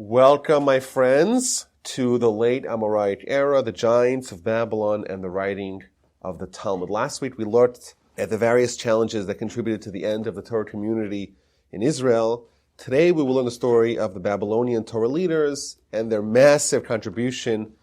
Welcome, my friends, to the late Amoraic era, the giants of Babylon, and the writing of the Talmud. Last week we looked at the various challenges that contributed to the end of the Torah community in Israel. Today we will learn the story of the Babylonian Torah leaders and their massive contribution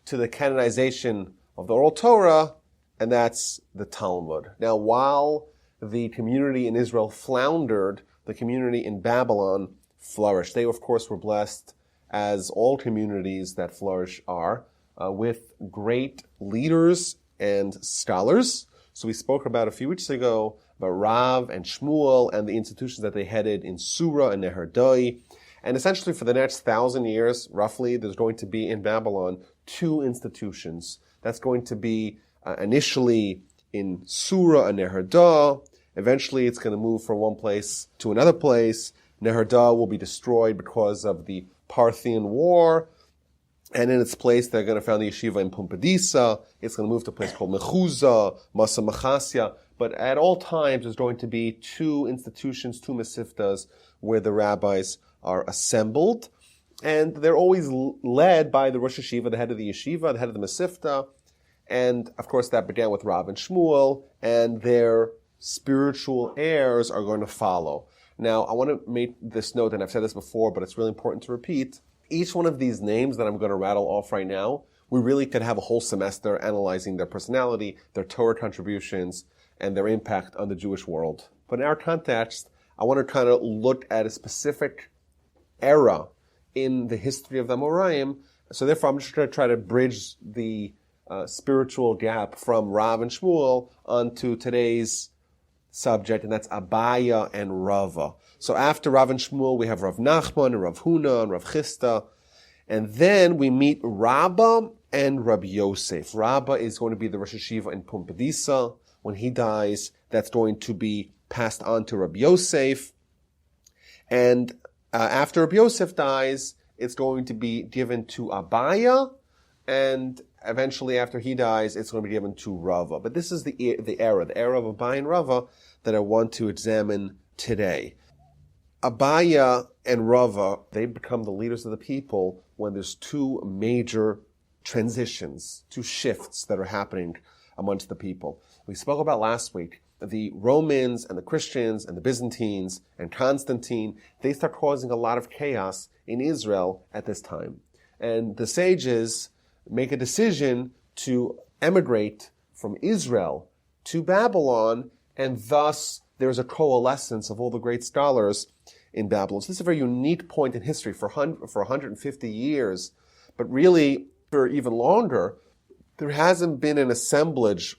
to the canonization of the oral Torah, and that's the Talmud. Now, while the community in Israel floundered, the community in Babylon flourished. They, of course, were blessed, as all communities that flourish are, with great leaders and scholars. So we spoke about a few weeks ago about Rav and Shmuel and the institutions that they headed in Surah and Nehardai. And essentially for the next 1,000 years, roughly, there's going to be in Babylon two institutions. That's going to be initially in Surah and Nehardai. Eventually it's going to move from one place to another place. Nehardai will be destroyed because of the Parthian War, and in its place they're going to found the yeshiva in Pumbedisa. It's going to move to a place called Mechuzah, Masa Machasya. But at all times there's going to be two institutions, two mesiftas, where the rabbis are assembled, and they're always led by the Rosh Yeshiva, the head of the yeshiva, the head of the mesifta, and of course that began with Rav and Shmuel, and their spiritual heirs are going to follow. Now, I want to make this note, and I've said this before, but it's really important to repeat. Each one of these names that I'm going to rattle off right now, we really could have a whole semester analyzing their personality, their Torah contributions, and their impact on the Jewish world. But in our context, I want to kind of look at a specific era in the history of the Amoraim. So therefore, I'm just going to try to bridge the spiritual gap from Rav and Shmuel onto today's subject, and that's Abaye and Rava. So after Rav and Shmuel, we have Rav Nachman and Rav Huna and Rav Chisda. And then we meet Rabba and Rabbi Yosef. Rabba is going to be the Rosh Yeshiva in Pumbedisa. When he dies, that's going to be passed on to Rabbi Yosef. And after Rabbi Yosef dies, it's going to be given to Abaye, and eventually, after he dies, it's going to be given to Rava. But this is the era of Abaye and Rava, that I want to examine today. Abaye and Rava, they become the leaders of the people when there's two major transitions, two shifts that are happening amongst the people. We spoke about last week the Romans and the Christians and the Byzantines and Constantine. They start causing a lot of chaos in Israel at this time. And the sages make a decision to emigrate from Israel to Babylon, and thus there's a coalescence of all the great scholars in Babylon. So this is a very unique point in history for 150 years, but really for even longer, there hasn't been an assemblage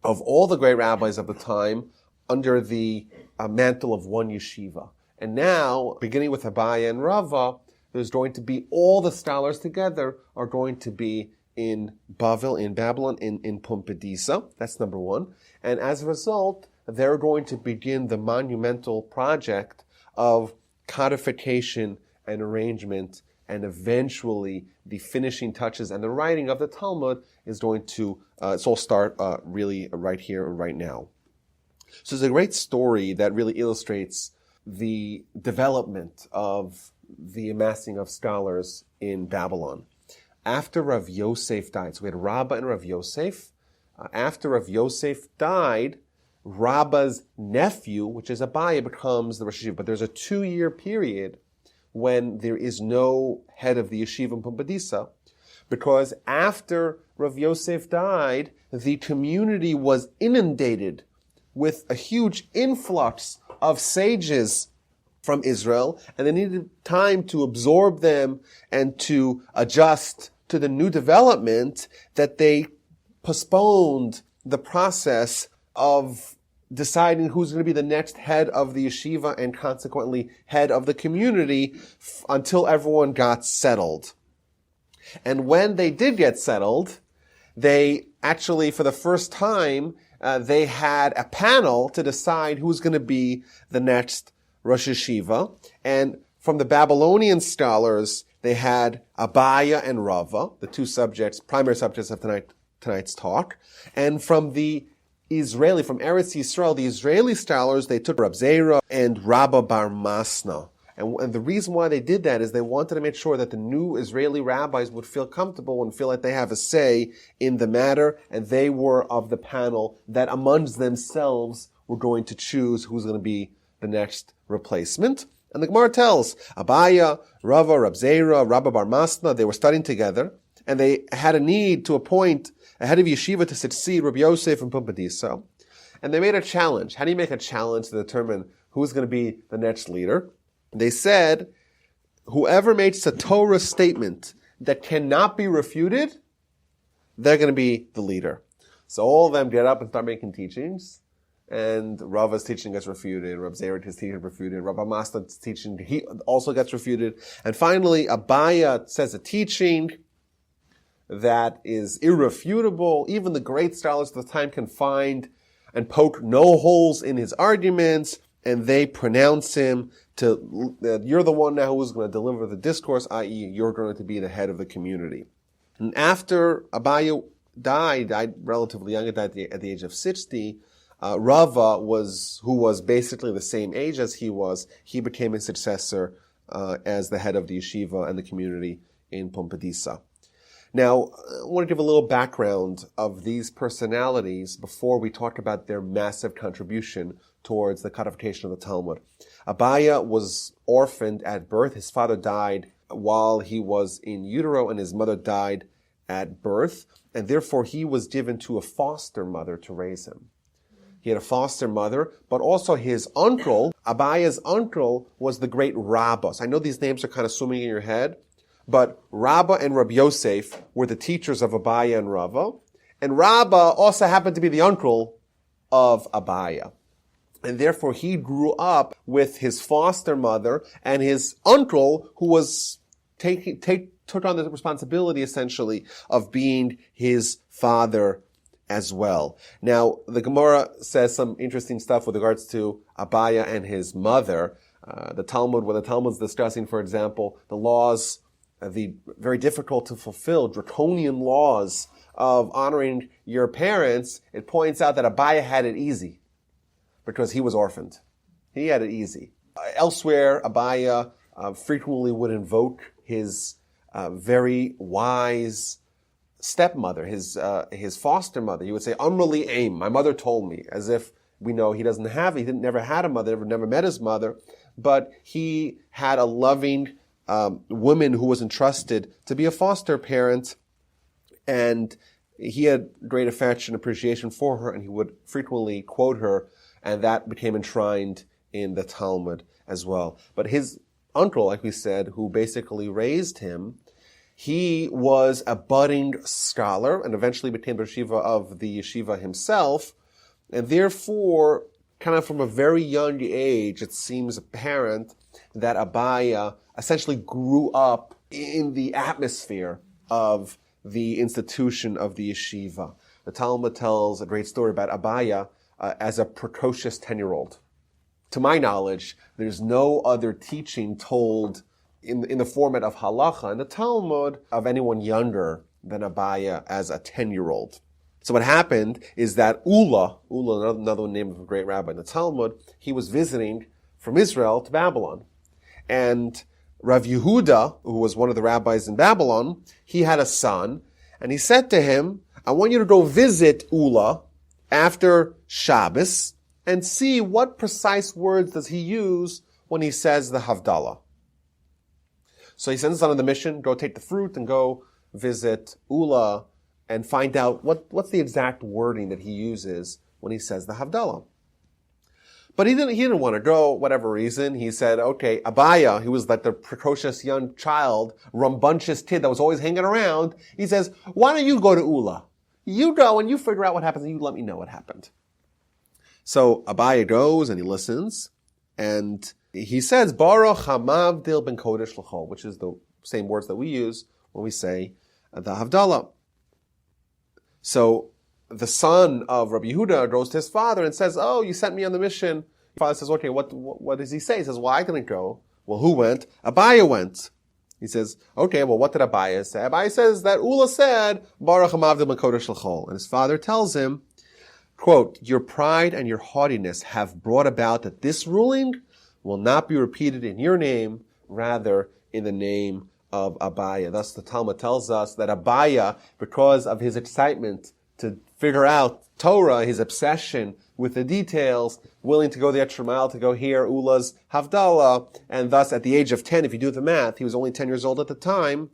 of all the great rabbis of the time under the mantle of one yeshiva. And now, beginning with Abaye and Rava, there's going to be all the scholars together are going to be in Babylon, in Pumbedisa. That's number one. And as a result, they're going to begin the monumental project of codification and arrangement, and eventually the finishing touches and the writing of the Talmud is going to, it's all start really right here and right now. So there's a great story that really illustrates the development of the amassing of scholars in Babylon. After Rav Yosef died, so we had Rabba and Rav Yosef. After Rav Yosef died, Rabba's nephew, which is Abaye, becomes the Rosh Yeshiva. But there's a 2-year period when there is no head of the yeshiva in Pumbedisa, because after Rav Yosef died, the community was inundated with a huge influx of sages from Israel, and they needed time to absorb them and to adjust to the new development, that they postponed the process of deciding who's going to be the next head of the yeshiva and consequently head of the community until everyone got settled. And when they did get settled, they actually, for the first time, they had a panel to decide who's going to be the next Rosh Yeshiva. And from the Babylonian scholars, they had Abaye and Rava, the two subjects, primary subjects of tonight's talk. And from the from Eretz Yisrael, the Israeli scholars, they took Rab Zera and Rabba Bar Masna. And the reason why they did that is they wanted to make sure that the new Israeli rabbis would feel comfortable and feel like they have a say in the matter, and they were of the panel that amongst themselves were going to choose who's going to be the next replacement. And the Gemara tells, Abaye, Rava, Rab Zera, Rabba Bar Masna, they were studying together, and they had a need to appoint a head of yeshiva to succeed Rabbi Yosef and Pumbedisa. And they made a challenge. How do you make a challenge to determine who's going to be the next leader? They said, whoever makes a Torah statement that cannot be refuted, they're going to be the leader. So all of them get up and start making teachings. And Rava's teaching gets refuted. Rab Zera's teaching gets refuted. Rabbi Masna's teaching, he also gets refuted. And finally, Abaye says a teaching that is irrefutable. Even the great scholars of the time can find and poke no holes in his arguments, and they pronounce him you're the one now who's going to deliver the discourse, i.e. you're going to be the head of the community. And after Abaye died relatively young, at the age of 60, Rava who was basically the same age as he became his successor as the head of the yeshiva and the community in Pumbedisa. Now, I want to give a little background of these personalities before we talk about their massive contribution towards the codification of the Talmud. Abaye was orphaned at birth. His father died while he was in utero, and his mother died at birth, and therefore he was given to a foster mother to raise him. He had a foster mother, but also his uncle, Abaye's uncle, was the great Rabbah. So I know these names are kind of swimming in your head, but Rabbah and Rabbi Yosef were the teachers of Abaye and Rava, and Rabbah also happened to be the uncle of Abaye. And therefore he grew up with his foster mother and his uncle, who was took on the responsibility essentially of being his father as well. Now, the Gemara says some interesting stuff with regards to Abaye and his mother. The Talmud, when the Talmud's discussing, for example, the laws, the very difficult to fulfill, draconian laws of honoring your parents, it points out that Abaye had it easy because he was orphaned. He had it easy. Elsewhere, Abaye frequently would invoke his very wise stepmother, his foster mother. He would say, Amrali Aim, my mother told me, as if we know he never had a mother, never met his mother, but he had a loving woman who was entrusted to be a foster parent, and he had great affection and appreciation for her, and he would frequently quote her, and that became enshrined in the Talmud as well. But his uncle, like we said, who basically raised him, he was a budding scholar and eventually became the yeshiva of the yeshiva himself. And therefore, kind of from a very young age, it seems apparent that Abaye essentially grew up in the atmosphere of the institution of the yeshiva. The Talmud tells a great story about Abaye as a precocious 10-year-old. To my knowledge, there's no other teaching told in the format of halacha in the Talmud of anyone younger than Abaye as a 10-year-old. So what happened is that Ula, another name of a great rabbi in the Talmud, he was visiting from Israel to Babylon. And Rav Yehuda, who was one of the rabbis in Babylon, he had a son, and he said to him, I want you to go visit Ula after Shabbos and see what precise words does he use when he says the Havdalah. So he sends his son on the mission, go take the fruit and go visit Ula and find out what's the exact wording that he uses when he says the Havdalah. But he didn't want to go, whatever reason. He said, okay, Abaye, he was like the precocious young child, rambunctious kid that was always hanging around. He says, why don't you go to Ula? You go and you figure out what happens and you let me know what happened. So Abaye goes and he listens, and he says, Baruch HaMavdil ben Kodesh L'chol, which is the same words that we use when we say the Havdalah. So the son of Rabbi Yehuda goes to his father and says, oh, you sent me on the mission. The father says, okay, what does he say? He says, well, I didn't go. Well, who went? Abaye went. He says, okay, well, what did Abaye say? Abaye says that Ula said, Baruch HaMavdil ben Kodesh L'chol. And his father tells him, quote, your pride and your haughtiness have brought about that this ruling will not be repeated in your name, rather in the name of Abaye. Thus the Talmud tells us that Abaye, because of his excitement to figure out Torah, his obsession with the details, willing to go the extra mile to go hear Ula's Havdalah, and thus at the age of 10, if you do the math, he was only 10 years old at the time,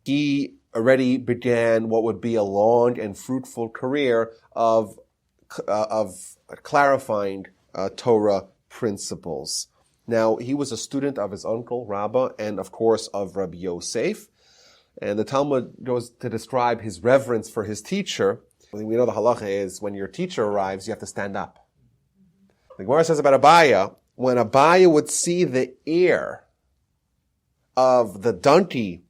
he already began what would be a long and fruitful career of clarifying Torah principles. Now, he was a student of his uncle, Rabbah, and of course of Rabbi Yosef. And the Talmud goes to describe his reverence for his teacher. We know the halacha is when your teacher arrives, you have to stand up. The Gemara says about Abaye, when Abaye would see the ear of the donkey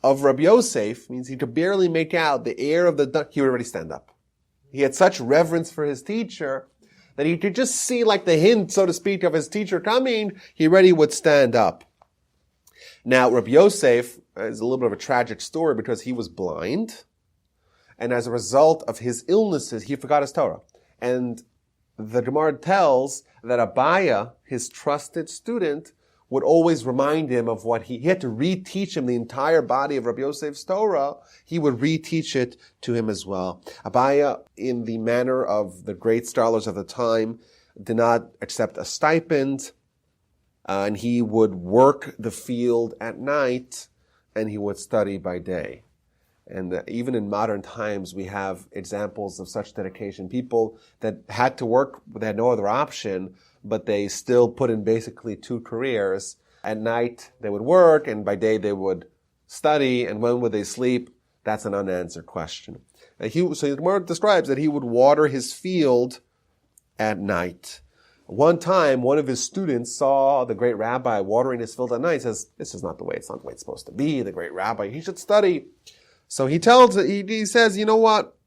of Rabbi Yosef, means he could barely make out the ear of the donkey, he would already stand up. He had such reverence for his teacher that he could just see like the hint, so to speak, of his teacher coming, he already would stand up. Now, Rabbi Yosef is a little bit of a tragic story because he was blind, and as a result of his illnesses, he forgot his Torah. And the Gemara tells that Abaye, his trusted student, would always remind him of what he had to reteach him the entire body of Rabbi Yosef's Torah. He would reteach it to him as well. Abaye, in the manner of the great scholars of the time, did not accept a stipend, and he would work the field at night, and he would study by day. And even in modern times, we have examples of such dedication. People that had to work, they had no other option, but they still put in basically two careers. At night, they would work, and by day, they would study. And when would they sleep? That's an unanswered question. So the Gemara describes that he would water his field at night. One time, one of his students saw the great rabbi watering his field at night. He says, it's not the way it's supposed to be. The great rabbi, he should study. So he says, you know what?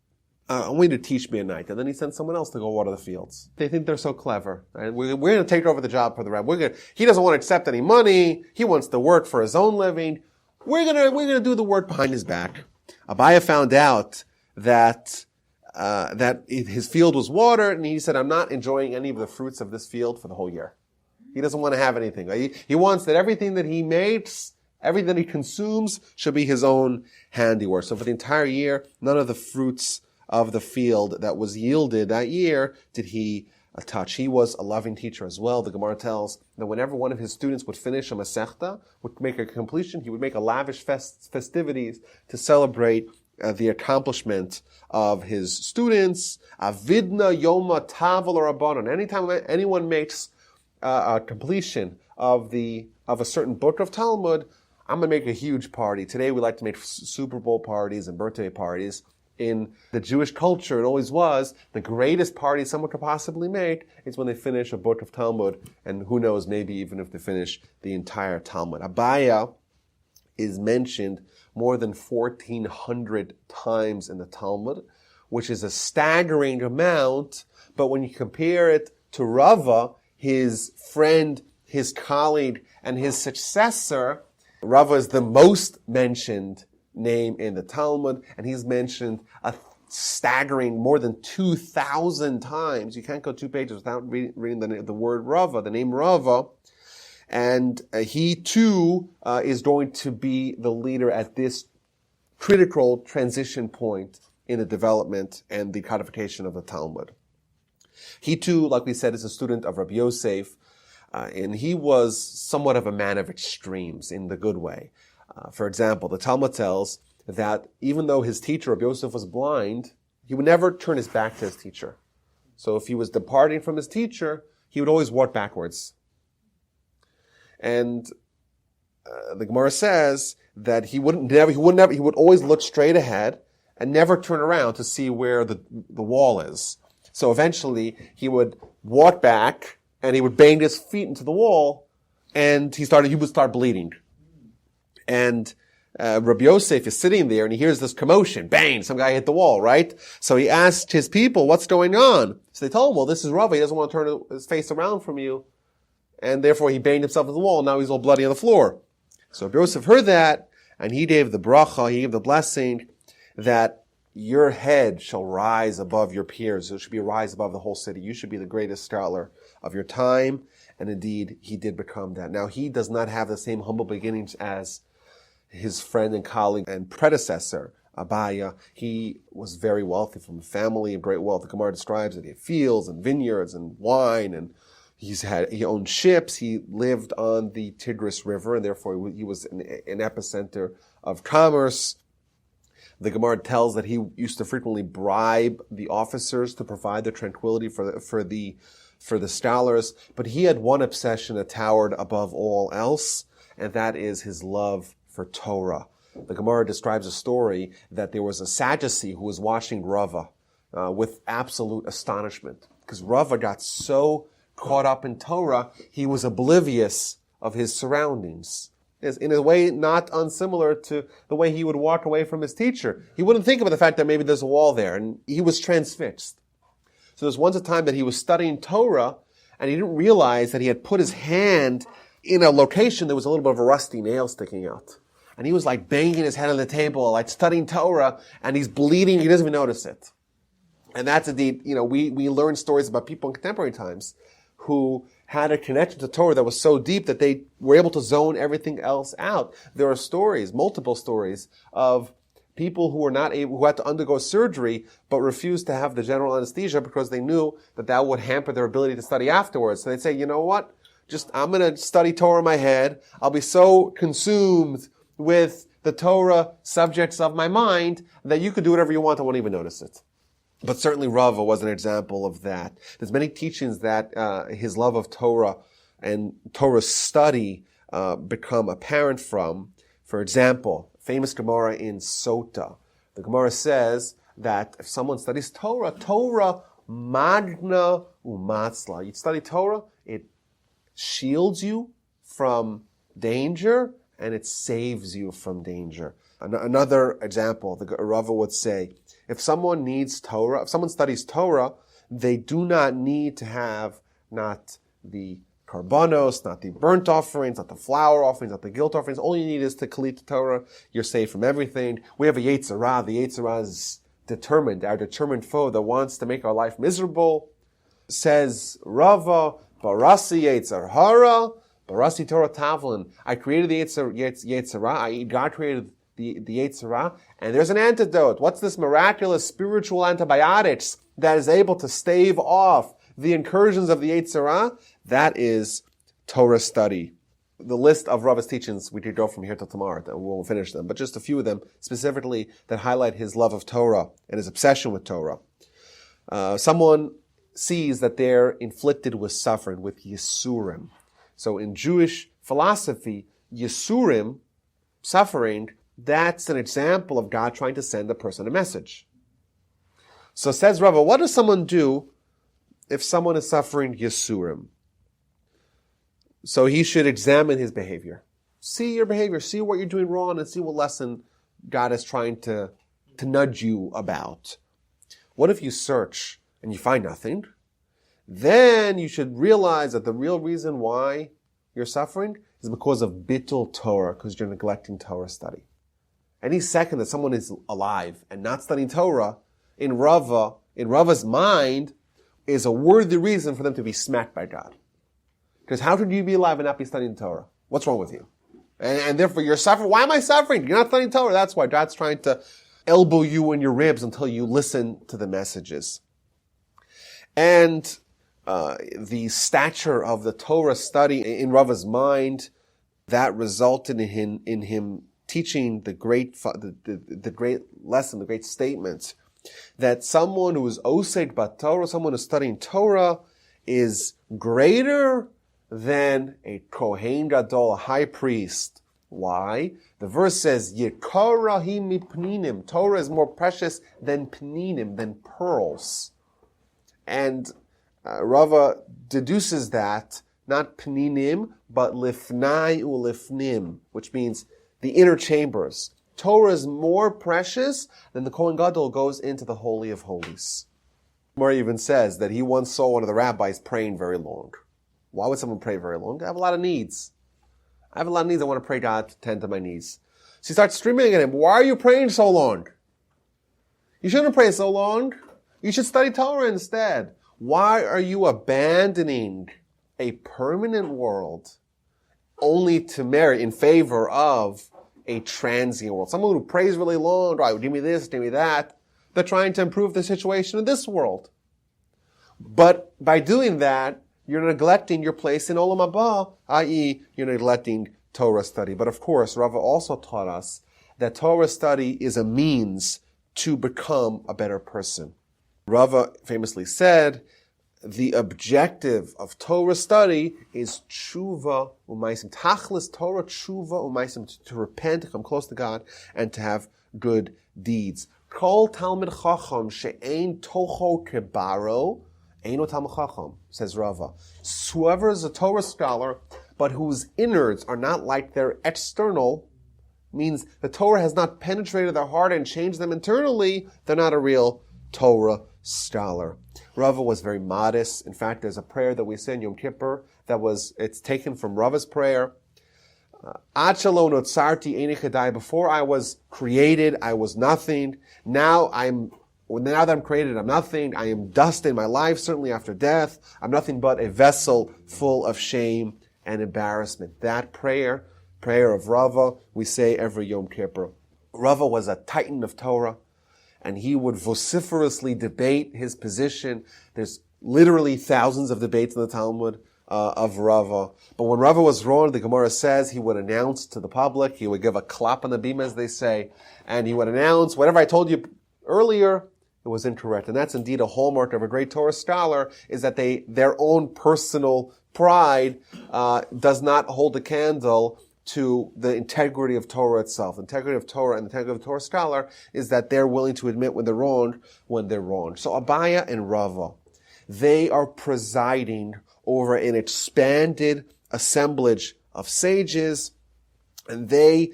I want you to teach me at night. And then he sends someone else to go water the fields. They think they're so clever. Right? We're going to take over the job for the rabbi. He doesn't want to accept any money. He wants to work for his own living. We're going to do the work behind his back. Abaye found out that his field was watered, and he said, I'm not enjoying any of the fruits of this field for the whole year. He doesn't want to have anything. He wants that everything that he makes, everything that he consumes should be his own handiwork. So for the entire year, none of the fruits of the field that was yielded that year did he touch. He was a loving teacher as well. The Gemara tells that whenever one of his students would finish a Masechta, would make a completion, he would make a lavish festivities to celebrate the accomplishment of his students. Avidna Yoma Tavel Rabbanon. Anytime anyone makes a completion of a certain book of Talmud, I'm going to make a huge party. Today we like to make Super Bowl parties and birthday parties. In the Jewish culture, it always was the greatest party someone could possibly make is when they finish a book of Talmud, and who knows, maybe even if they finish the entire Talmud. Abaye is mentioned more than 1,400 times in the Talmud, which is a staggering amount, but when you compare it to Rava, his friend, his colleague, and his successor, Rava is the most mentioned name in the Talmud, and he's mentioned a staggering more than 2,000 times. You can't go 2 pages without reading the word Rava, the name Rava. And he too is going to be the leader at this critical transition point in the development and the codification of the Talmud. He too, like we said, is a student of Rabbi Yosef, and he was somewhat of a man of extremes in the good way. For example, the Talmud tells that even though his teacher, Rabbi Yosef, was blind, he would never turn his back to his teacher. So if he was departing from his teacher, he would always walk backwards. And the Gemara says that he would always look straight ahead and never turn around to see where the wall is. So eventually he would walk back and he would bang his feet into the wall, and he would start bleeding. And Rabbi Yosef is sitting there and he hears this commotion. Bang! Some guy hit the wall, right? So he asked his people, what's going on? So they told him, well, this is Rava. He doesn't want to turn his face around from you. And therefore he banged himself into the wall. Now he's all bloody on the floor. So Rabbi Yosef heard that, and he gave the bracha, he gave the blessing that your head shall rise above your peers. It should be rise above the whole city. You should be the greatest scholar of your time. and indeed he did become that. Now, he does not have the same humble beginnings as his friend and colleague and predecessor, Abaye. He was very wealthy, from a family of great wealth. The Gemara describes that he had fields and vineyards and wine, and he owned ships. He lived on the Tigris River, and therefore he was an epicenter of commerce. The Gemara tells that he used to frequently bribe the officers to provide the tranquility for the scholars. But he had one obsession that towered above all else, and that is his love for Torah. The Gemara describes a story that there was a Sadducee who was watching Rava with absolute astonishment, because Rava got so caught up in Torah, he was oblivious of his surroundings. In a way not unsimilar to the way he would walk away from his teacher. He wouldn't think about the fact that maybe there's a wall there, and he was transfixed. So there's once a time that he was studying Torah, and he didn't realize that he had put his hand in a location that was a little bit of a rusty nail sticking out. And he was like banging his head on the table, like studying Torah, and he's bleeding, he doesn't even notice it. And that's indeed, we learn stories about people in contemporary times who had a connection to Torah that was so deep that they were able to zone everything else out. There are stories, multiple stories, of people who who had to undergo surgery, but refused to have the general anesthesia because they knew that would hamper their ability to study afterwards. So they'd say, you know what? I'm going to study Torah in my head. I'll be so consumed with the Torah subjects of my mind that you could do whatever you want, I won't even notice it. But certainly Rava was an example of that. There's many teachings that his love of Torah and Torah study become apparent from. For example, famous Gemara in Sota. The Gemara says that if someone studies Torah magna umatzla. You study Torah, it shields you from danger and it saves you from danger. Another example, the Rava would say, if someone studies Torah, they do not need to have not the karbanos, not the burnt offerings, not the flour offerings, not the guilt offerings. All you need is to collect the Torah. You're safe from everything. We have a Yetzer Hara. The Yetzer Hara is determined, our determined foe that wants to make our life miserable. Says Rava, Barasi Yetzer Hara, Barasi Torah Tavlin. I created the Yetzer Hara. God created the Yetzer Hara, and there's an antidote. What's this miraculous spiritual antibiotics that is able to stave off the incursions of the Yetzer Hara? That is Torah study. The list of Rava's teachings, we could go from here till tomorrow, we won't finish them, but just a few of them specifically that highlight his love of Torah and his obsession with Torah. Someone sees that they're inflicted with suffering, with Yisurim. So in Jewish philosophy, Yisurim, suffering, that's an example of God trying to send a person a message. So says Rava, what does someone do if someone is suffering Yisurim? So he should examine his behavior. See your behavior, see what you're doing wrong, and see what lesson God is trying to nudge you about. What if you search and you find nothing? Then you should realize that the real reason why you're suffering is because of bittul Torah, because you're neglecting Torah study. Any second that someone is alive and not studying Torah, in Rava's mind, is a worthy reason for them to be smacked by God. Because how could you be alive and not be studying Torah? What's wrong with you? And therefore you're suffering. Why am I suffering? You're not studying Torah. That's why God's trying to elbow you in your ribs until you listen to the messages. And the stature of the Torah study in Rava's mind, that resulted in him teaching the great lesson, the great statement, that someone who is osek b'Torah, someone who's studying Torah, is greater than a Kohen Gadol, a high priest. Why? The verse says, Yekara hi mipninim. Torah is more precious than pninim, than pearls. And Rava deduces that, not pninim, but lifnai ulifnim, which means the inner chambers. Torah is more precious than the Kohen Gadol goes into the Holy of Holies. Murray even says that he once saw one of the rabbis praying very long. Why would someone pray very long? I have a lot of needs. I want to pray God to tend to my needs. So he starts screaming at him, why are you praying so long? You shouldn't pray so long. You should study Torah instead. Why are you abandoning a permanent world only to merit in favor of a transient world. Someone who prays really long, right, give me this, give me that. They're trying to improve the situation in this world. But by doing that, you're neglecting your place in Olam Haba, i.e., you're neglecting Torah study. But of course, Rava also taught us that Torah study is a means to become a better person. Rava famously said, the objective of Torah study is tshuva u'maisim. Tachlis Torah tshuva u'maisim, to repent, to come close to God, and to have good deeds. Kol Talmid Chacham she'ein tocho kebaro, eino Talmid Chacham, says Rava. Whoever is a Torah scholar, but whose innards are not like their external, means the Torah has not penetrated their heart and changed them internally, they're not a real Torah scholar. Rava was very modest. In fact, there's a prayer that we say in Yom Kippur it's taken from Rava's prayer. Before I was created, I was nothing. Now that I'm created, I'm nothing. I am dust in my life, certainly after death. I'm nothing but a vessel full of shame and embarrassment. That prayer of Rava, we say every Yom Kippur. Rava was a titan of Torah, and he would vociferously debate his position. There's literally thousands of debates in the Talmud of Rava. But when Rava was wrong, the Gemara says he would announce to the public, he would give a clap on the beam, as they say, and he would announce, whatever I told you earlier, it was incorrect. And that's indeed a hallmark of a great Torah scholar, is that their own personal pride does not hold a candle to the integrity of Torah itself. The integrity of Torah and the integrity of the Torah scholar is that they're willing to admit when they're wrong. So Abaye and Rava, they are presiding over an expanded assemblage of sages, and they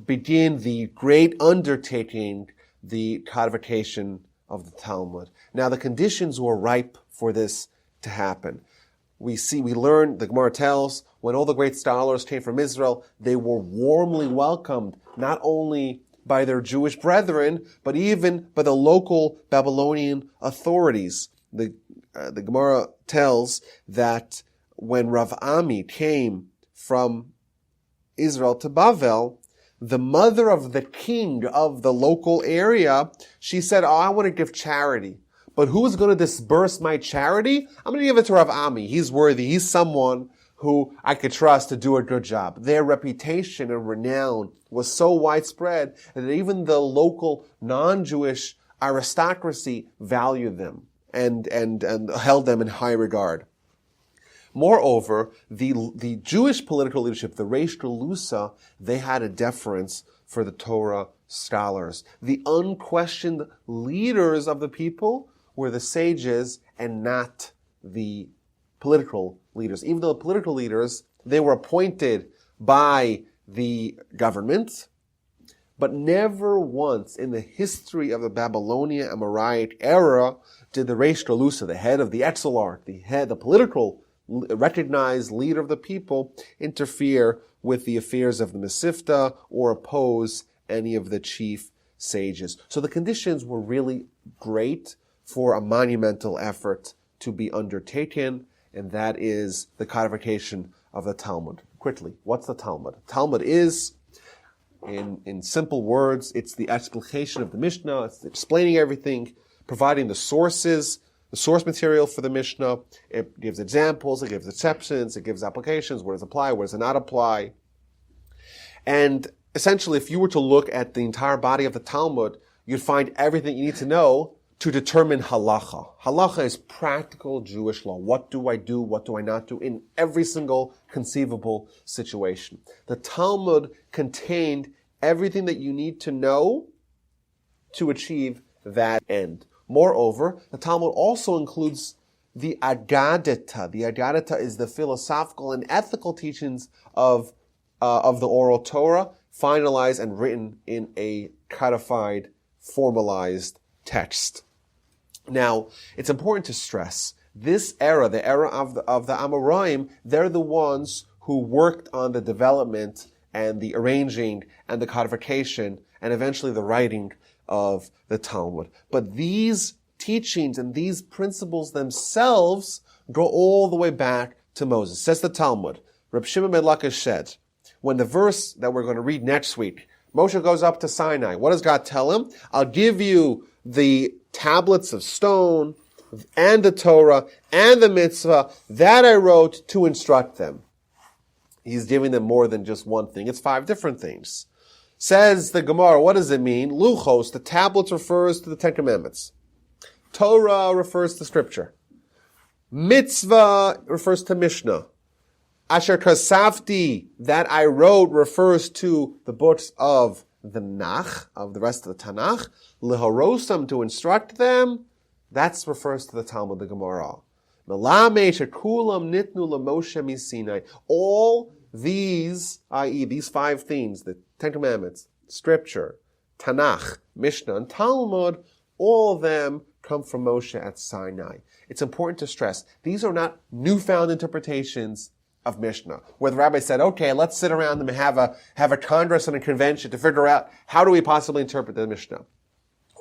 begin the great undertaking, the codification of the Talmud. Now, the conditions were ripe for this to happen. We learn, the Gemara tells, when all the great scholars came from Israel, they were warmly welcomed, not only by their Jewish brethren, but even by the local Babylonian authorities. The Gemara tells that when Rav Ami came from Israel to Bavel, the mother of the king of the local area, she said, I want to give charity. But who's going to disburse my charity? I'm going to give it to Rav Ami. He's worthy. He's someone who I could trust to do a good job. Their reputation and renown was so widespread that even the local non-Jewish aristocracy valued them and held them in high regard. Moreover, the Jewish political leadership, the Reish Galusa, they had a deference for the Torah scholars. The unquestioned leaders of the people were the sages and not the political leaders. Even though the political leaders, they were appointed by the government, but never once in the history of the Babylonian Amoraic era did the Reish Galusa, the head of the Exarch, the political recognized leader of the people, interfere with the affairs of the Mesivta or oppose any of the chief sages. So the conditions were really great for a monumental effort to be undertaken, and that is the codification of the Talmud. Quickly, what's the Talmud? Talmud is, in simple words, it's the explication of the Mishnah, it's explaining everything, providing the sources, the source material for the Mishnah. It gives examples, it gives exceptions, it gives applications, where does it apply, where does it not apply. And essentially, if you were to look at the entire body of the Talmud, you'd find everything you need to know to determine halacha. Halacha is practical Jewish law. What do I do? What do I not do? In every single conceivable situation. The Talmud contained everything that you need to know to achieve that end. Moreover, the Talmud also includes the Agadita. The Agadita is the philosophical and ethical teachings of the oral Torah, finalized and written in a codified, formalized text. Now, it's important to stress, this era, the era of the Amoraim, they're the ones who worked on the development and the arranging and the codification and eventually the writing of the Talmud. But these teachings and these principles themselves go all the way back to Moses. Says the Talmud, Reb Shimon ben Lakish said, when the verse that we're going to read next week, Moshe goes up to Sinai. What does God tell him? I'll give you the tablets of stone and the Torah and the mitzvah that I wrote to instruct them. He's giving them more than just one thing. It's 5 different things. Says the Gemara, what does it mean? Luchos, the tablets, refers to the 10 Commandments. Torah refers to Scripture. Mitzvah refers to Mishnah. Asher kasavti, that I wrote, refers to the books of the Nach, of the rest of the Tanakh. Leharosam, to instruct them, that refers to the Talmud, the Gemara. Melame shekulam nitnu lemoshe misinai. All these, i.e. these 5 things, the 10 Commandments, Scripture, Tanakh, Mishnah, and Talmud, all of them come from Moshe at Sinai. It's important to stress, these are not newfound interpretations of Mishnah, where the rabbi said, okay, let's sit around and have a congress and a convention to figure out how do we possibly interpret the Mishnah.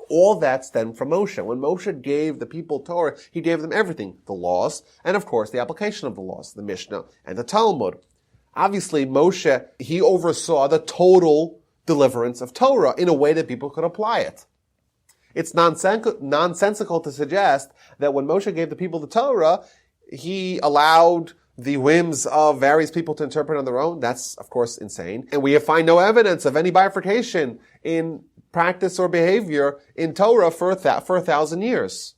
All that stemmed from Moshe. When Moshe gave the people Torah, he gave them everything, the laws, and of course the application of the laws, the Mishnah and the Talmud. Obviously, Moshe, he oversaw the total deliverance of Torah in a way that people could apply it. It's nonsensical to suggest that when Moshe gave the people the Torah, he allowed the whims of various people to interpret on their own. That's, of course, insane. And we find no evidence of any bifurcation in practice or behavior in Torah for 1,000 years.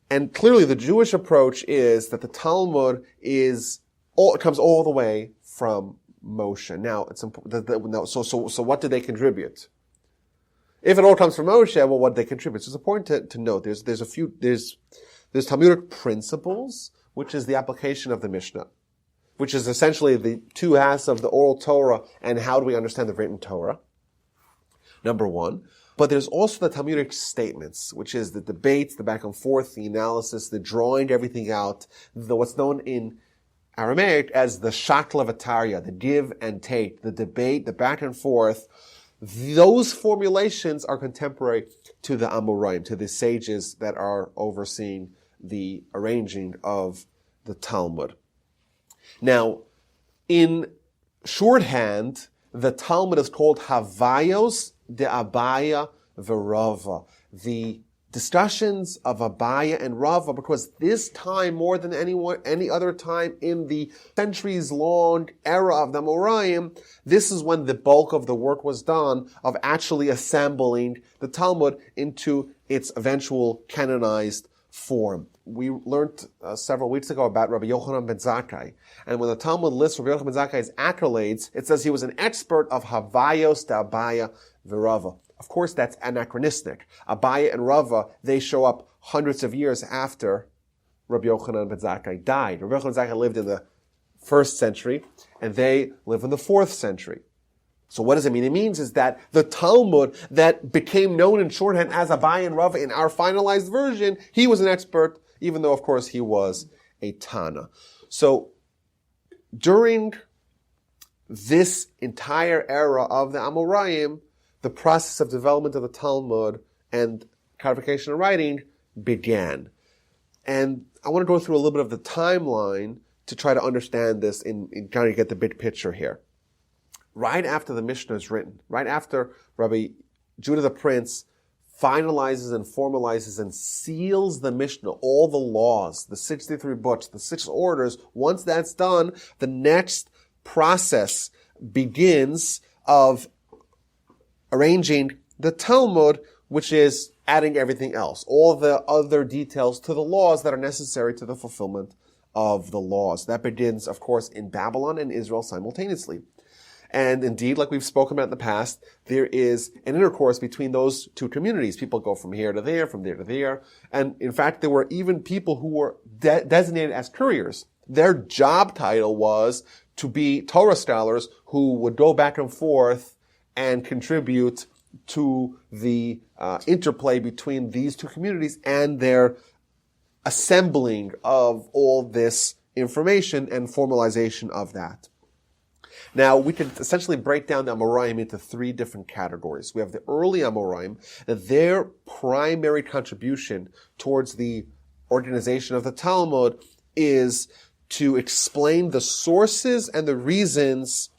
And clearly the Jewish approach is that the Talmud comes all the way from Moshe. Now, it's important. So what did they contribute? If it all comes from Moshe, well, what did they contribute? So it's important to note there's Talmudic principles, which is the application of the Mishnah, which is essentially the 2 halves of the oral Torah and how do we understand the written Torah. Number 1. But there's also the Talmudic statements, which is the debates, the back and forth, the analysis, the drawing everything out, what's known in Aramaic as the shaklavataria, the give and take, the debate, the back and forth. Those formulations are contemporary to the Amoraim, to the sages that are overseeing the arranging of the Talmud. Now, in shorthand, the Talmud is called Havayos de Abaye and Rava, the discussions of Abaye and Rava, because this time, more than any other time in the centuries-long era of the Amoraim, this is when the bulk of the work was done of actually assembling the Talmud into its eventual canonized form. We learned several weeks ago about Rabbi Yochanan ben Zakkai, and when the Talmud lists Rabbi Yochanan ben Zakkai's accolades, it says he was an expert of Havayos de Abaye and Rava. Of course, that's anachronistic. Abaye and Rava, they show up hundreds of years after Rabbi Yochanan ben Zakkai died. Rabbi Yochanan ben Zakkai lived in the 1st century, and they live in the 4th century. So what does it mean? It means is that the Talmud that became known in shorthand as Abaye and Rava in our finalized version, he was an expert, even though, of course, he was a Tana. So during this entire era of the Amoraim, the process of development of the Talmud and codification and writing began. And I want to go through a little bit of the timeline to try to understand this and kind of get the big picture here. Right after the Mishnah is written, right after Rabbi Judah the Prince finalizes and formalizes and seals the Mishnah, all the laws, the 63 books, the 6 orders, once that's done, the next process begins of arranging the Talmud, which is adding everything else, all the other details to the laws that are necessary to the fulfillment of the laws. That begins, of course, in Babylon and Israel simultaneously. And indeed, like we've spoken about in the past, there is an intercourse between those 2 communities. People go from here to there, from there to there. And in fact, there were even people who were designated as couriers. Their job title was to be Torah scholars who would go back and forth and contribute to the interplay between these 2 communities and their assembling of all this information and formalization of that. Now, we can essentially break down the Amoraim into 3 different categories. We have the early Amoraim, that their primary contribution towards the organization of the Talmud is to explain the sources and the reasons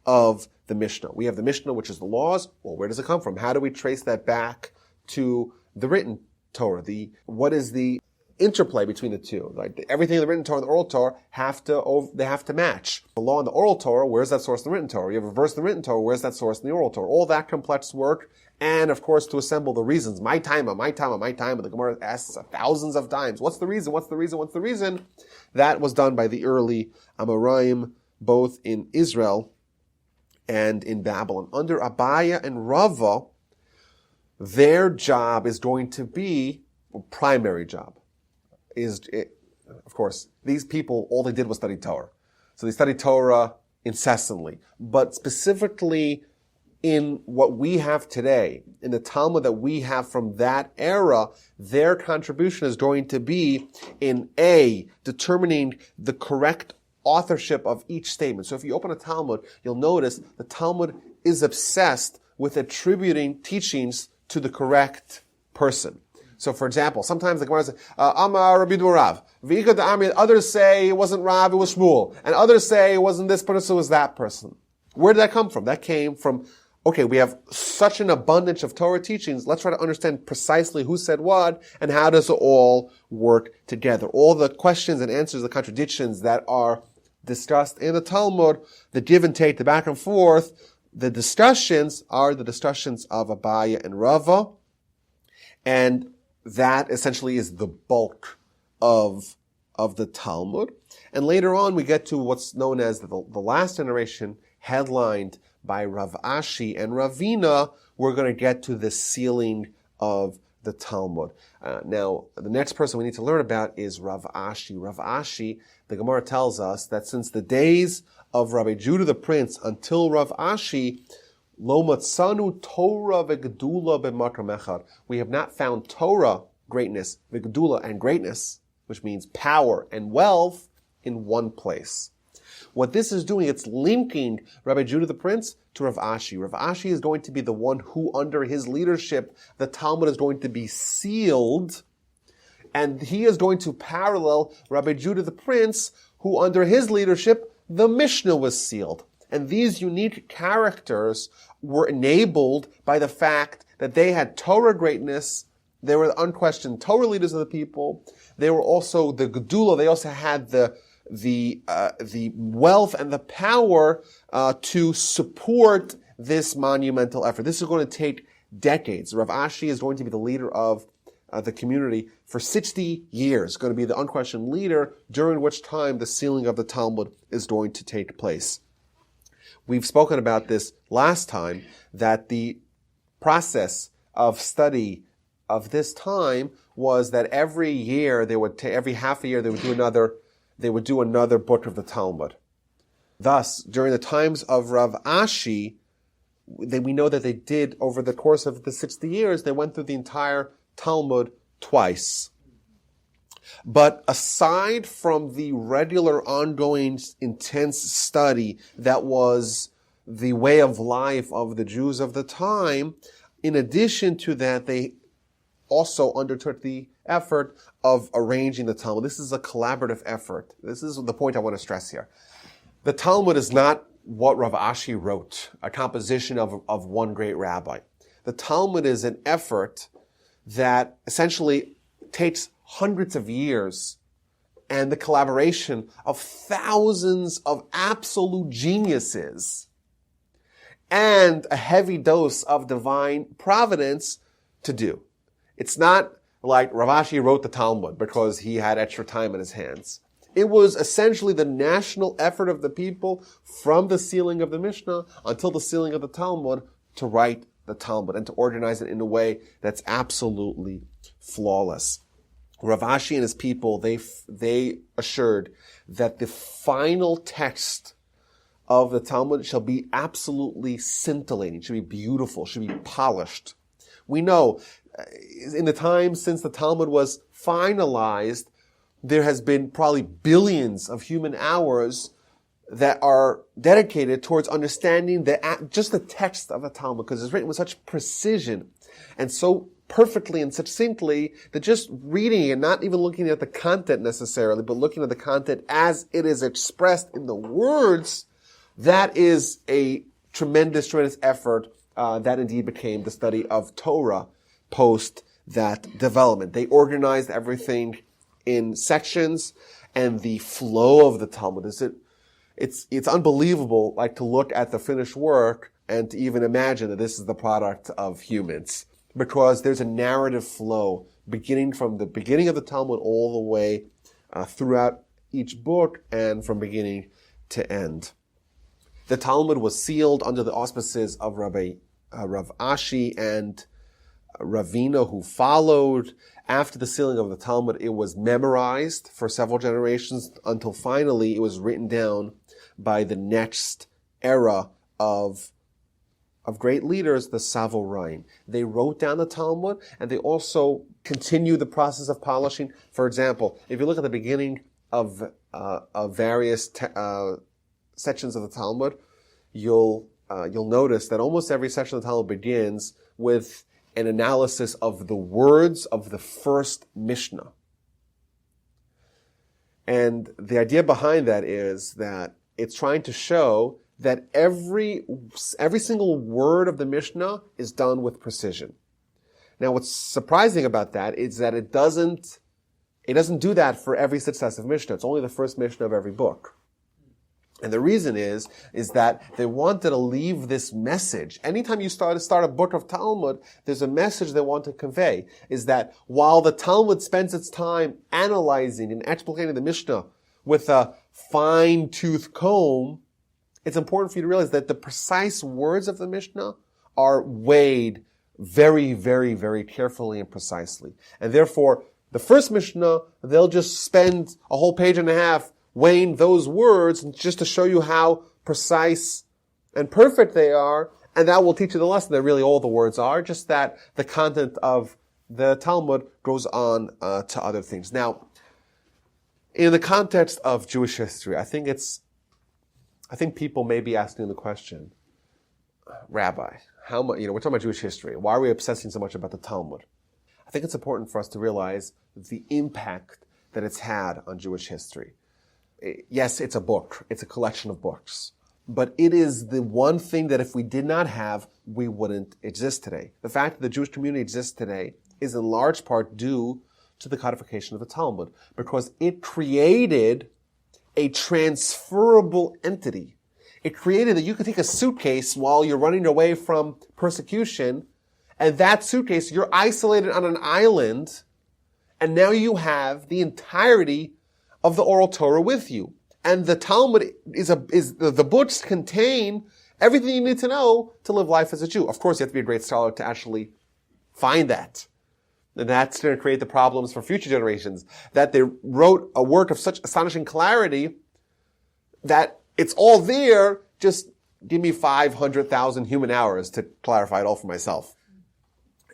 of the Mishnah. We have the Mishnah, which is the laws. Well, where does it come from? How do we trace that back to the written Torah? What is the interplay between the two? Like everything in the written Torah and the oral Torah have to match. The law in the oral Torah, where's that source in the written Torah? You have a verse in the written Torah, where's that source in the oral Torah? All that complex work, and of course to assemble the reasons. My time, the Gemara asks thousands of times, what's the reason? What's the reason? What's the reason? That was done by the early Amoraim, both in Israel and in Babylon. Under Abaye and Rava, their job is going to be a primary job. Of course, these people, all they did was study Torah. So they studied Torah incessantly. But specifically in what we have today, in the Talmud that we have from that era, their contribution is going to be in determining the correct authorship of each statement. So if you open a Talmud, you'll notice the Talmud is obsessed with attributing teachings to the correct person. So, for example, sometimes the Gemara says, Amar Rabbi Rav. Others say it wasn't Rav, it was Shmuel. And others say it wasn't this person, it was that person. Where did that come from? That came from, okay, we have such an abundance of Torah teachings. Let's try to understand precisely who said what and how does it all work together. All the questions and answers, the contradictions that are discussed in the Talmud, the give and take, the back and forth, the discussions are the discussions of Abaye and Rava. And that essentially is the bulk of the Talmud. And later on, we get to what's known as the last generation, headlined by Rav Ashi and Ravina. We're going to get to the sealing of the Talmud. Now, the next person we need to learn about is Rav Ashi. Rav Ashi, the Gemara tells us that since the days of Rabbi Judah the Prince until Rav Ashi, Lo matzanu Torah v'gedula b'makam echad. We have not found Torah, greatness, v'gedula, and greatness, which means power and wealth, in one place. What this is doing, it's linking Rabbi Judah the Prince to Rav Ashi. Rav Ashi is going to be the one who, under his leadership, the Talmud is going to be sealed, and he is going to parallel Rabbi Judah the Prince, who, under his leadership, the Mishnah was sealed. And these unique characters were enabled by the fact that they had Torah greatness. They were the unquestioned Torah leaders of the people. They were also the Gedula. They also had the wealth and the power to support this monumental effort. This is going to take decades. Rav Ashi is going to be the leader of the community for 60 years, going to be the unquestioned leader, during which time the sealing of the Talmud is going to take place. We've spoken about this last time, that the process of study of this time was that every year every half a year they would do another book of the Talmud. Thus, during the times of Rav Ashi, we know that they did, over the course of the 60 years, they went through the entire Talmud twice. But aside from the regular, ongoing, intense study that was the way of life of the Jews of the time, in addition to that, they also undertook the effort of arranging the Talmud. This is a collaborative effort. This is the point I want to stress here. The Talmud is not what Rav Ashi wrote, a composition of one great rabbi. The Talmud is an effort that essentially takes hundreds of years and the collaboration of thousands of absolute geniuses and a heavy dose of divine providence to do. It's not like Rav Ashi wrote the Talmud because he had extra time in his hands. It was essentially the national effort of the people from the sealing of the Mishnah until the sealing of the Talmud to write the Talmud and to organize it in a way that's absolutely flawless. Rav Ashi and his people, they assured that the final text of the Talmud shall be absolutely scintillating, should be beautiful, should be polished. We know in the time since the Talmud was finalized, there has been probably billions of human hours that are dedicated towards understanding just the text of the Talmud, because it's written with such precision and so perfectly and succinctly that just reading it, not even looking at the content necessarily, but looking at the content as it is expressed in the words, that is a tremendous effort that indeed became the study of Torah post that development. They organized everything in sections, and the flow of the Talmud it's unbelievable, like, to look at the finished work and to even imagine that this is the product of humans, because there's a narrative flow beginning from the beginning of the Talmud all the way throughout each book and from beginning to end. The Talmud was sealed under the auspices of Rav Ashi and Ravina, who followed. After the sealing of the Talmud, it was memorized for several generations until finally it was written down by the next era of great leaders, the Savoraim. They wrote down the Talmud, and they also continued the process of polishing. For example, if you look at the beginning of various sections of the Talmud, you'll notice that almost every section of the Talmud begins with an analysis of the words of the first Mishnah. And the idea behind that is that it's trying to show that every single word of the Mishnah is done with precision. Now, what's surprising about that is that it doesn't do that for every successive Mishnah. It's only the first Mishnah of every book. And the reason is that they wanted to leave this message. Anytime you start a book of Talmud, there's a message they want to convey, is that while the Talmud spends its time analyzing and explicating the Mishnah with a fine-tooth comb, it's important for you to realize that the precise words of the Mishnah are weighed very, very, very carefully and precisely. And therefore, the first Mishnah, they'll just spend a whole page and a half weighing those words just to show you how precise and perfect they are, and that will teach you the lesson that really all the words are, just that the content of the Talmud goes on to other things. Now, in the context of Jewish history, I think people may be asking the question, Rabbi, we're talking about Jewish history. Why are we obsessing so much about the Talmud? I think it's important for us to realize the impact that it's had on Jewish history. Yes, it's a book. It's a collection of books. But it is the one thing that if we did not have, we wouldn't exist today. The fact that the Jewish community exists today is in large part due to the codification of the Talmud, because it created a transferable entity. It created that you could take a suitcase while you're running away from persecution, and that suitcase, you're isolated on an island, and now you have the entirety of the oral Torah with you. And the Talmud the books contain everything you need to know to live life as a Jew. Of course, you have to be a great scholar to actually find that. And that's going to create the problems for future generations, that they wrote a work of such astonishing clarity that it's all there, just give me 500,000 human hours to clarify it all for myself.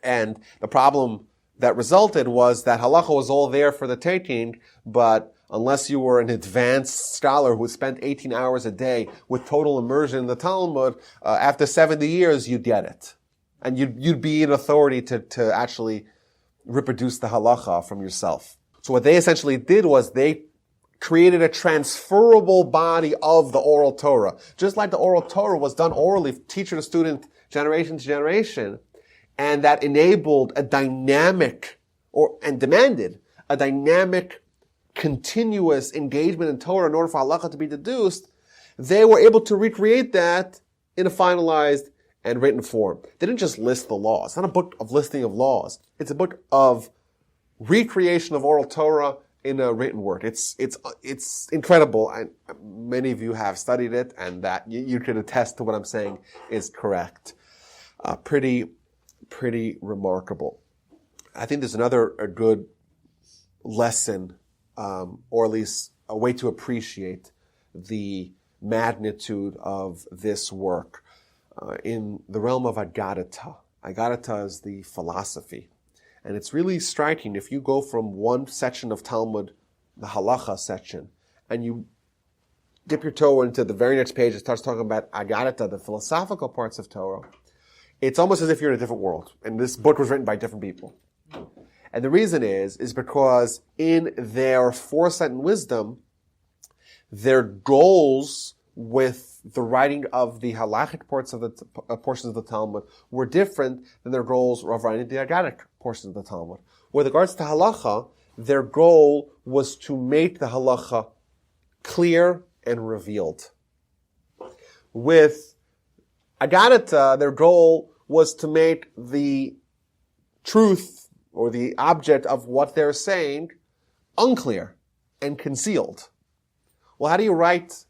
And the problem that resulted was that halacha was all there for the taking, but unless you were an advanced scholar who spent 18 hours a day with total immersion in the Talmud, after 70 years, you'd get it. And you'd be an authority to actually reproduce the halacha from yourself. So what they essentially did was they created a transferable body of the oral Torah. Just like the oral Torah was done orally, teacher to student, generation to generation, and that enabled a dynamic, and demanded a dynamic, continuous engagement in Torah in order for halacha to be deduced, they were able to recreate that in a finalized and written form. They didn't just list the laws. It's not a book of listing of laws. It's a book of recreation of oral Torah in a written word. It's incredible. And many of you have studied it, and that you can attest to what I'm saying is correct. Pretty remarkable. I think there's a good lesson, or at least a way to appreciate the magnitude of this work in the realm of Agadata. Agadata is the philosophy. And it's really striking if you go from one section of Talmud, the halacha section, and you dip your toe into the very next page, it starts talking about Agarata, the philosophical parts of Torah. It's almost as if you're in a different world. And this book was written by different people. And the reason is because in their foresight and wisdom, their goals with the writing of the halachic parts of the portions of the Talmud were different than their goals of writing the Agadic portions of the Talmud. With regards to halacha, their goal was to make the halacha clear and revealed. With Agadata, their goal was to make the truth or the object of what they're saying unclear and concealed. Well, how do you write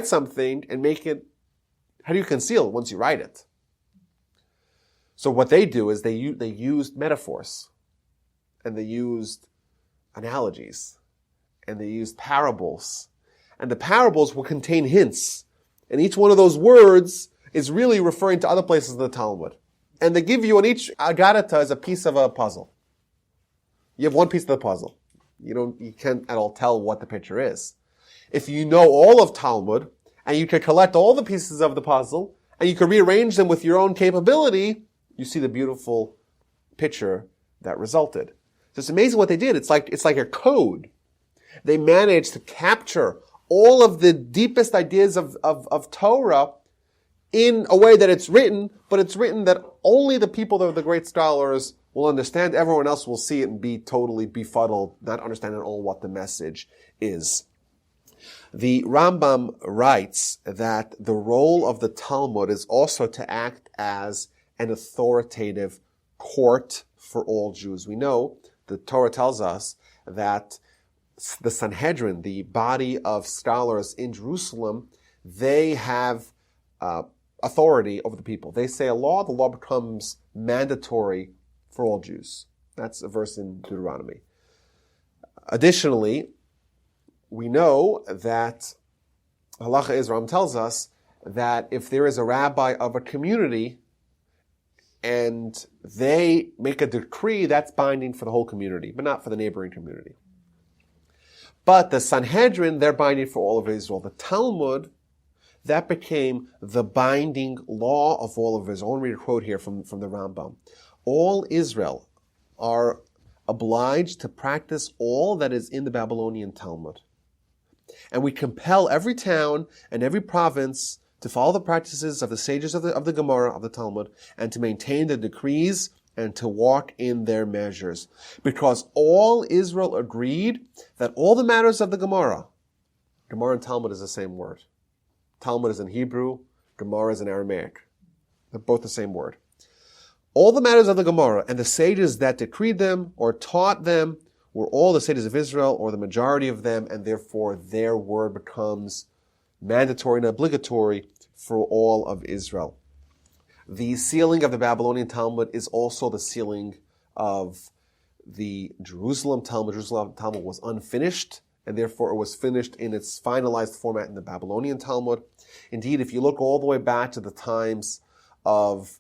something and make it, how do you conceal it once you write it? So what they do is they used metaphors, and they used analogies, and they used parables. And the parables will contain hints. And each one of those words is really referring to other places in the Talmud. And they give you on each Agadata as a piece of a puzzle. You have one piece of the puzzle. You can't at all tell what the picture is. If you know all of Talmud, and you can collect all the pieces of the puzzle, and you can rearrange them with your own capability, you see the beautiful picture that resulted. So it's amazing what they did. It's like a code. They managed to capture all of the deepest ideas of Torah in a way that it's written, but it's written that only the people that are the great scholars will understand. Everyone else will see it and be totally befuddled, not understanding at all what the message is. The Rambam writes that the role of the Talmud is also to act as an authoritative court for all Jews. We know the Torah tells us that the Sanhedrin, the body of scholars in Jerusalem, they have authority over the people. They say a law, the law becomes mandatory for all Jews. That's a verse in Deuteronomy. Additionally, we know that Halacha Israel tells us that if there is a rabbi of a community and they make a decree, that's binding for the whole community, but not for the neighboring community. But the Sanhedrin, they're binding for all of Israel. The Talmud, that became the binding law of all of Israel. I want to read a quote here from the Rambam. All Israel are obliged to practice all that is in the Babylonian Talmud. And we compel every town and every province to follow the practices of the sages of the Gemara, of the Talmud, and to maintain the decrees and to walk in their measures. Because all Israel agreed that all the matters of the Gemara and Talmud is the same word. Talmud is in Hebrew, Gemara is in Aramaic. They're both the same word. All the matters of the Gemara and the sages that decreed them or taught them were all the sages of Israel, or the majority of them, and therefore their word becomes mandatory and obligatory for all of Israel. The sealing of the Babylonian Talmud is also the sealing of the Jerusalem Talmud. Jerusalem Talmud was unfinished, and therefore it was finished in its finalized format in the Babylonian Talmud. Indeed, if you look all the way back to the times of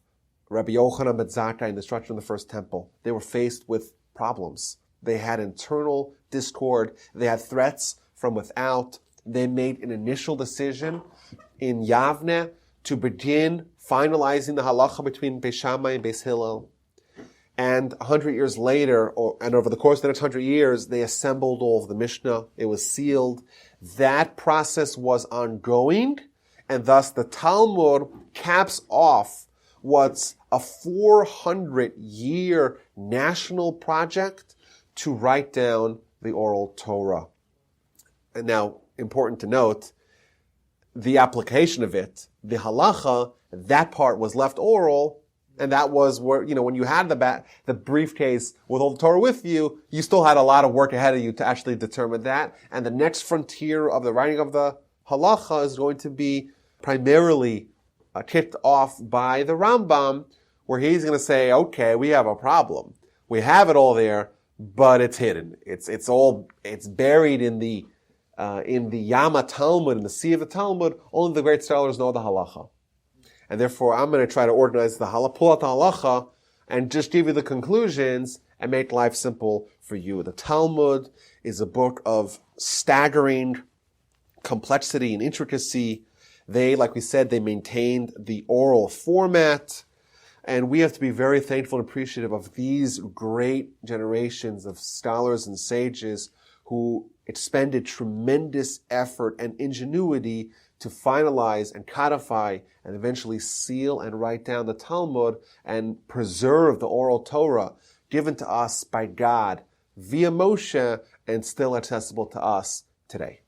Rabbi Yochanan ben Zakkai and the destruction of the first temple, they were faced with problems. They had internal discord. They had threats from without. They made an initial decision in Yavne to begin finalizing the halacha between Beis Shammai and Beis Hillel. And 100 years later, and over the course of the next 100 years, they assembled all of the Mishnah. It was sealed. That process was ongoing, and thus the Talmud caps off what's a 400-year national project to write down the oral Torah. And now, important to note, the application of it, the halacha, that part was left oral, and that was where, when you had the briefcase with all the Torah with you, you still had a lot of work ahead of you to actually determine that. And the next frontier of the writing of the halacha is going to be primarily kicked off by the Rambam, where he's going to say, okay, we have a problem. We have it all there, but it's hidden. It's buried in the Yama Talmud, in the Sea of the Talmud. Only the great scholars know the halacha. And therefore, I'm going to try to organize the pull out the halacha, and just give you the conclusions and make life simple for you. The Talmud is a book of staggering complexity and intricacy. They, like we said, they maintained the oral format. And we have to be very thankful and appreciative of these great generations of scholars and sages who expended tremendous effort and ingenuity to finalize and codify and eventually seal and write down the Talmud and preserve the oral Torah given to us by God via Moshe and still accessible to us today.